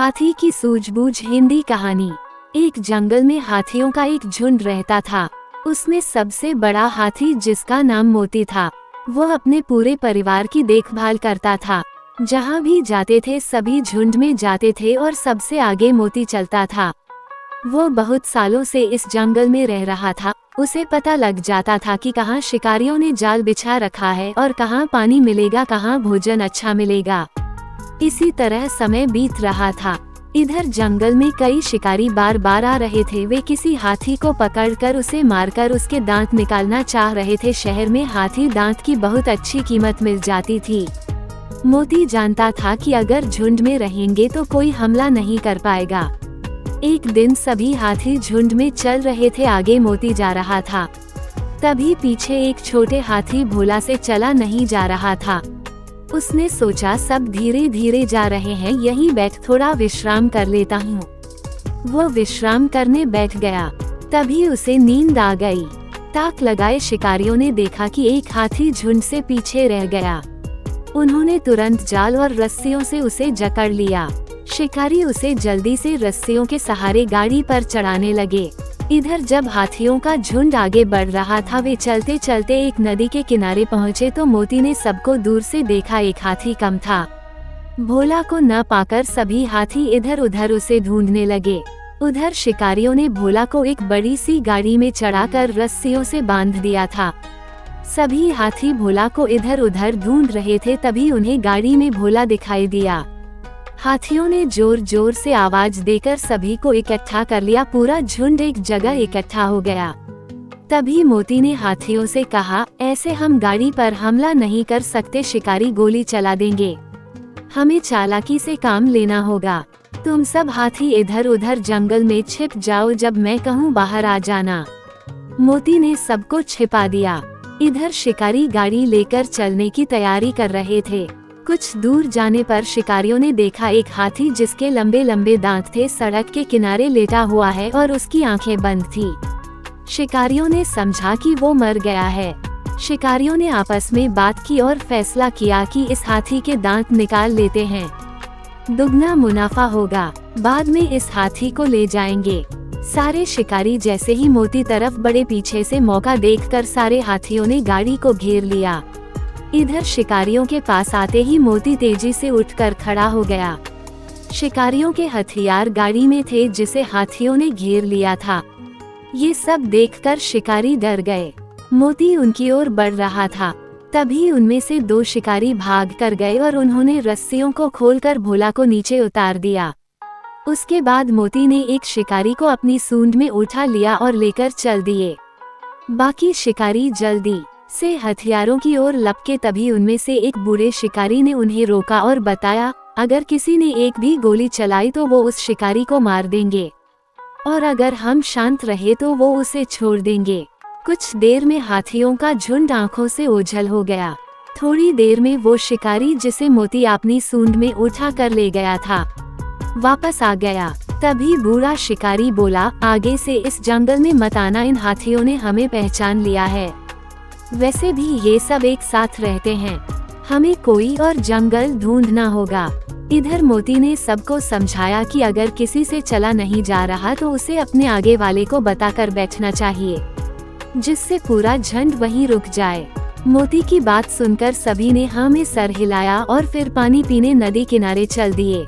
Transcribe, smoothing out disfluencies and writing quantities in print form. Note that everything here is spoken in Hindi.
हाथी की सूझबूझ हिंदी कहानी। एक जंगल में हाथियों का एक झुंड रहता था। उसमें सबसे बड़ा हाथी, जिसका नाम मोती था, वह अपने पूरे परिवार की देखभाल करता था। जहाँ भी जाते थे सभी झुंड में जाते थे और सबसे आगे मोती चलता था। वो बहुत सालों से इस जंगल में रह रहा था। उसे पता लग जाता था कि कहाँ शिकारियों ने जाल बिछा रखा है और कहाँ पानी मिलेगा, कहाँ भोजन अच्छा मिलेगा। इसी तरह समय बीत रहा था। इधर जंगल में कई शिकारी बार बार आ रहे थे। वे किसी हाथी को पकड़कर उसे मारकर उसके दांत निकालना चाह रहे थे। शहर में हाथी दांत की बहुत अच्छी कीमत मिल जाती थी। मोती जानता था कि अगर झुंड में रहेंगे तो कोई हमला नहीं कर पाएगा। एक दिन सभी हाथी झुंड में चल रहे थे। आगे मोती जा रहा था। तभी पीछे एक छोटे हाथी भोला से चला नहीं जा रहा था। उसने सोचा सब धीरे धीरे जा रहे हैं, यहीं बैठ थोड़ा विश्राम कर लेता हूँ। वो विश्राम करने बैठ गया। तभी उसे नींद आ गई। ताक लगाए शिकारियों ने देखा कि एक हाथी झुंड से पीछे रह गया। उन्होंने तुरंत जाल और रस्सियों से उसे जकड़ लिया। शिकारी उसे जल्दी से रस्सियों के सहारे गाड़ी पर चढ़ाने लगे। इधर जब हाथियों का झुंड आगे बढ़ रहा था, वे चलते चलते एक नदी के किनारे पहुंचे तो मोती ने सबको दूर से देखा। एक हाथी कम था। भोला को न पाकर सभी हाथी इधर उधर उसे ढूंढने लगे। उधर शिकारियों ने भोला को एक बड़ी सी गाड़ी में चढ़ाकर रस्सियों से बांध दिया था। सभी हाथी भोला को इधर उधर ढूंढ रहे थे। तभी उन्हें गाड़ी में भोला दिखाई दिया। हाथियों ने जोर जोर से आवाज देकर सभी को इकट्ठा कर लिया। पूरा झुंड एक जगह इकट्ठा हो गया। तभी मोती ने हाथियों से कहा, ऐसे हम गाड़ी पर हमला नहीं कर सकते, शिकारी गोली चला देंगे। हमें चालाकी से काम लेना होगा। तुम सब हाथी इधर उधर जंगल में छिप जाओ, जब मैं कहूँ बाहर आ जाना। मोती ने सबको छिपा दिया। इधर शिकारी गाड़ी लेकर चलने की तैयारी कर रहे थे। कुछ दूर जाने पर शिकारियों ने देखा एक हाथी, जिसके लंबे लंबे दांत थे, सड़क के किनारे लेटा हुआ है और उसकी आंखें बंद थी। शिकारियों ने समझा कि वो मर गया है। शिकारियों ने आपस में बात की और फैसला किया कि इस हाथी के दांत निकाल लेते हैं, दुगना मुनाफा होगा। बाद में इस हाथी को ले जाएंगे। सारे शिकारी जैसे ही मोती तरफ बढ़े, पीछे से मौका देखकर सारे हाथियों ने गाड़ी को घेर लिया। इधर शिकारियों के पास आते ही मोती तेजी से उठकर खड़ा हो गया। शिकारियों के हथियार गाड़ी में थे, जिसे हाथियों ने घेर लिया था। ये सब देखकर शिकारी डर गए। मोती उनकी ओर बढ़ रहा था। तभी उनमें से दो शिकारी भाग कर गए और उन्होंने रस्सियों को खोलकर भोला को नीचे उतार दिया। उसके बाद मोती ने एक शिकारी को अपनी सूंड में उठा लिया और लेकर चल दिए। बाकी शिकारी जल्दी से हथियारों की ओर लपके। तभी उनमें से एक बूढ़े शिकारी ने उन्हें रोका और बताया, अगर किसी ने एक भी गोली चलाई तो वो उस शिकारी को मार देंगे, और अगर हम शांत रहे तो वो उसे छोड़ देंगे। कुछ देर में हाथियों का झुंड आंखों से ओझल हो गया। थोड़ी देर में वो शिकारी, जिसे मोती अपनी सूंड में उठा कर ले गया था, वापस आ गया। तभी बूढ़ा शिकारी बोला, आगे से इस जंगल में मत आना, इन हाथियों ने हमें पहचान लिया है। वैसे भी ये सब एक साथ रहते हैं, हमें कोई और जंगल ढूंढना होगा। इधर मोती ने सबको समझाया कि अगर किसी से चला नहीं जा रहा तो उसे अपने आगे वाले को बताकर बैठना चाहिए, जिससे पूरा झुंड वहीं रुक जाए। मोती की बात सुनकर सभी ने हाँ में सर हिलाया और फिर पानी पीने नदी किनारे चल दिए।